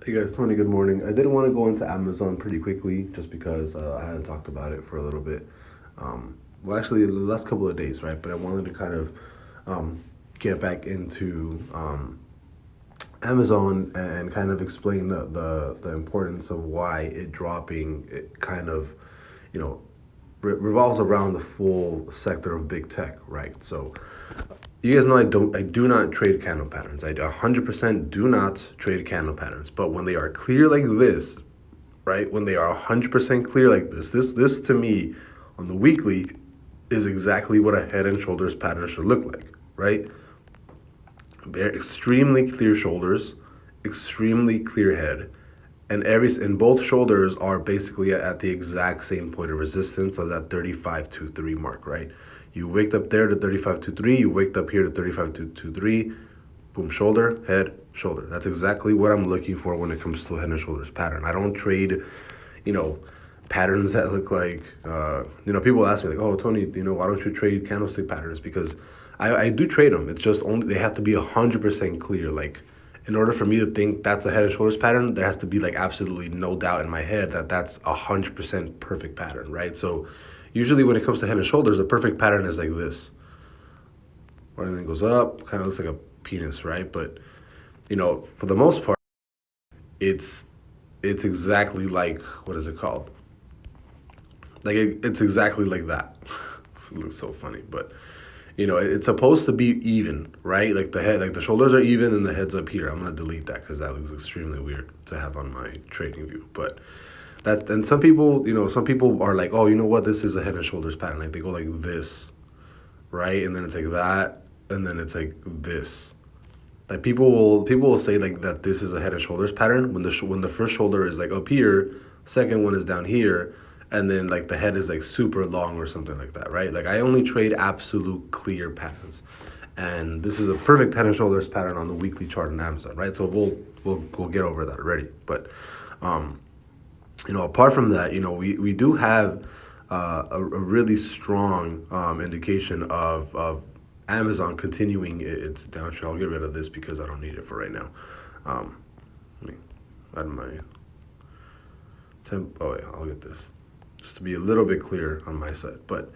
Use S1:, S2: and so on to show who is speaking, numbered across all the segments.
S1: Hey guys, Tony, good morning. I did want to go into Amazon pretty quickly just because I hadn't talked about it for a little bit. Well, actually, the last couple of days, right? But I wanted to kind of get back into Amazon and kind of explain the importance of why it dropping, it kind of, you know, revolves around the full sector of big tech, right? So you guys know I do not trade candle patterns. I 100% do not trade candle patterns. But when they are clear like this, right? When they are 100% clear like this to me on the weekly is exactly what a head and shoulders pattern should look like, right? They're extremely clear shoulders, extremely clear head, and both shoulders are basically at the exact same point of resistance of that 35.23 mark, right? You waked up there to 35.23, you waked up here to 35.23, boom, shoulder, head, shoulder. That's exactly what I'm looking for when it comes to head and shoulders pattern. I don't trade, you know, patterns that look like, people ask me like, oh, Tony, why don't you trade candlestick patterns? Because I do trade them. It's just only they have to be 100% clear. Like, in order for me to think that's a head and shoulders pattern, there has to be like absolutely no doubt in my head that that's 100% perfect pattern, right? So usually when it comes to head and shoulders, the perfect pattern is like this, where everything goes up, kind of looks like a penis, right? But for the most part, it's it's exactly like, what is it called? Like it's exactly like that. It looks so funny, but it's supposed to be even, right? Like the head, like the shoulders are even and the head's up here. I'm gonna delete that because that looks extremely weird to have on my trading view. But that, and some people are like, oh, you know what? This is a head and shoulders pattern. Like they go like this, right? And then it's like that, and then it's like this. Like people will say like that this is a head and shoulders pattern when the first shoulder is like up here, second one is down here, and then like the head is like super long or something like that, right? Like I only trade absolute clear patterns, and this is a perfect head and shoulders pattern on the weekly chart in Amazon, right? So we'll get over that already, but um, apart from that, we do have a really strong indication of Amazon continuing its downtrend. I'll get rid of this because I don't need it for right now. Let me add my temp. Oh yeah, I'll get this just to be a little bit clearer on my side. But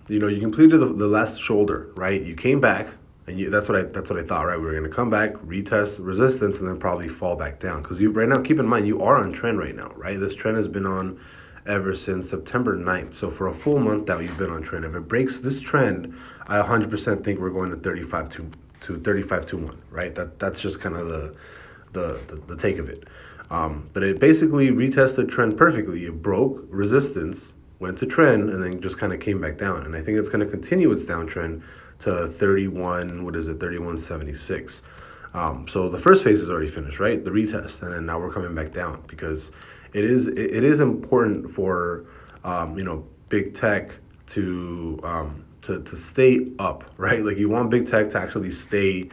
S1: you completed the last shoulder, right? You came back, and that's what I thought, right? We were gonna come back, retest resistance, and then probably fall back down. Because you right now, keep in mind, you are on trend right now, right? This trend has been on ever since September 9th. So for a full month now, you've been on trend. If it breaks this trend, I 100% think we're going to 35 to 35 to 1, right? That's just kind of the take of it. But it basically retested trend perfectly. It broke resistance, went to trend, and then just kind of came back down. And I think it's going to continue its downtrend to 31, what is it, 31.76. So the first phase is already finished, right? The retest, and then now we're coming back down because it is important for big tech to stay up, right? Like you want big tech to actually stay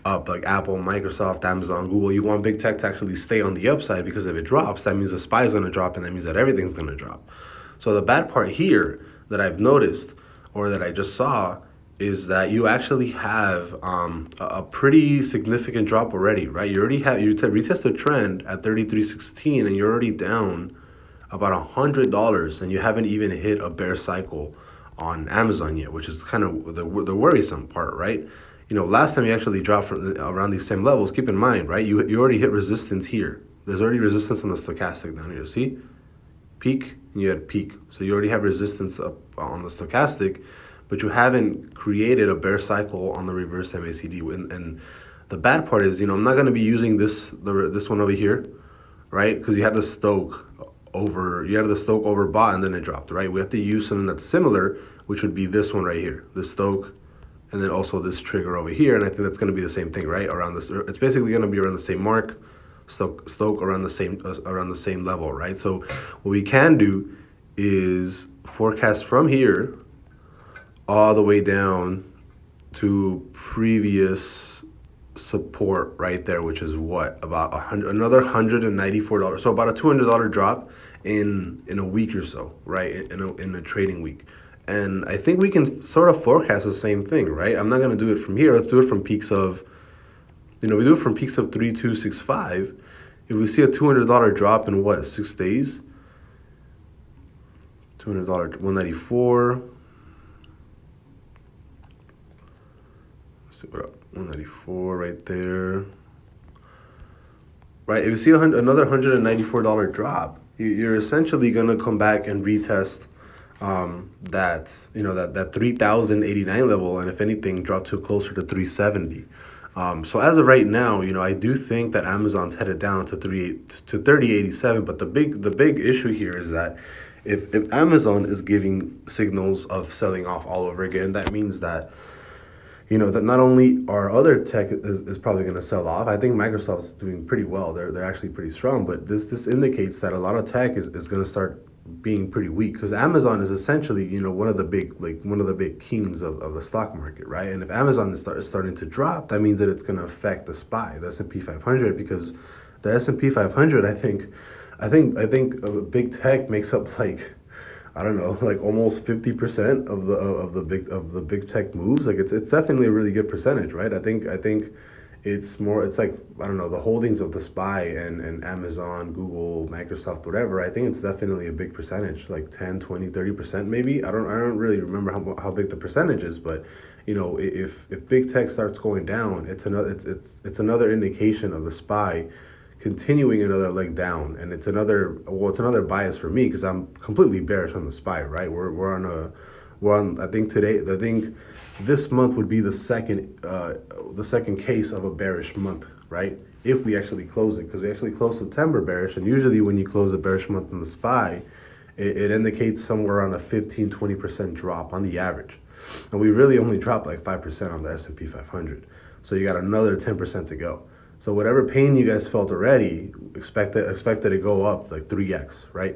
S1: up, like Apple, Microsoft, Amazon, Google. You want big tech to actually stay on the upside because if it drops, that means the SPY is going to drop, and that means that everything's going to drop. So the bad part here that I've noticed, or that I just saw, is that you actually have a pretty significant drop already, right? You retested trend at 33.16, and you're already down about $100, and you haven't even hit a bear cycle on Amazon yet, which is kind of the worrisome part, right? Last time you actually dropped from around these same levels. Keep in mind, right? You already hit resistance here. There's already resistance on the stochastic down here. See, peak, and you had peak. So you already have resistance up on the stochastic, but you haven't created a bear cycle on the reverse MACD. And the bad part is, I'm not going to be using this one over here, right? Because you had the Stoke overbought and then it dropped, right? We have to use something that's similar, which would be this one right here, the Stoke, and then also this trigger over here. And I think that's going to be the same thing, right? Around this, it's basically going to be around the same mark, Stoke around the same level, right? So what we can do is forecast from here all the way down to previous support right there, which is what, about another $194. So about a $200 drop in a week or so, right? In a trading week. And I think we can sort of forecast the same thing, right? I'm not going to do it from here. Let's do it from peaks of, we do it from peaks of 3265. If we see a $200 drop in what, 6 days? $200, 194. Let's see what up, 194 right there. Right, if you see another $194 drop, you're essentially gonna come back and retest that that 3,089 level, and if anything, drop to closer to 370. So as of right now, I do think that Amazon's headed down to 3087. But the big issue here is that if Amazon is giving signals of selling off all over again, that means that that not only our other tech is probably going to sell off. I think Microsoft's doing pretty well. They're actually pretty strong, but this indicates that a lot of tech is going to start being pretty weak, because Amazon is essentially one of the big kings of the stock market, right? And if Amazon is starting to drop, that means that it's going to affect the SPY, the S&P 500, because the S&P 500, I think big tech makes up, like, I don't know, like almost 50% of the big tech moves. Like, it's definitely a really good percentage, right? I think it's like, I don't know, the holdings of the SPY and Amazon, Google, Microsoft, whatever. I think it's definitely a big percentage, like 10, 20, 30% maybe. I don't really remember how big the percentage is, but if big tech starts going down, it's another indication of the SPY continuing another leg down, and it's another bias for me, because I'm completely bearish on the SPY, right? We're on I think this month would be the second case of a bearish month, right? If we actually close it, because we actually closed September bearish, and usually when you close a bearish month in the SPY, it indicates somewhere around a 15-20% drop on the average, and we really only dropped like 5% on the S&P 500. So you got another 10% to go. So whatever pain you guys felt already, expect it to go up like 3x, right?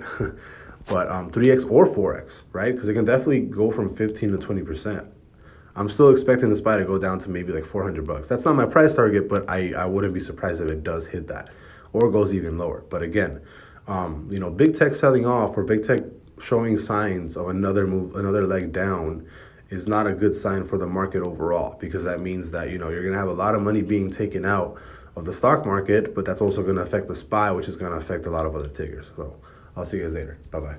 S1: But 3x or 4x, right? Because it can definitely go from 15 to 20%. I'm still expecting the SPY to go down to maybe like $400. That's not my price target, but I wouldn't be surprised if it does hit that, or goes even lower. But again, big tech selling off, or big tech showing signs of another move, another leg down, is not a good sign for the market overall, because that means that you're gonna have a lot of money being taken out of the stock market, but that's also going to affect the SPY, which is going to affect a lot of other tickers. So I'll see you guys later. Bye bye.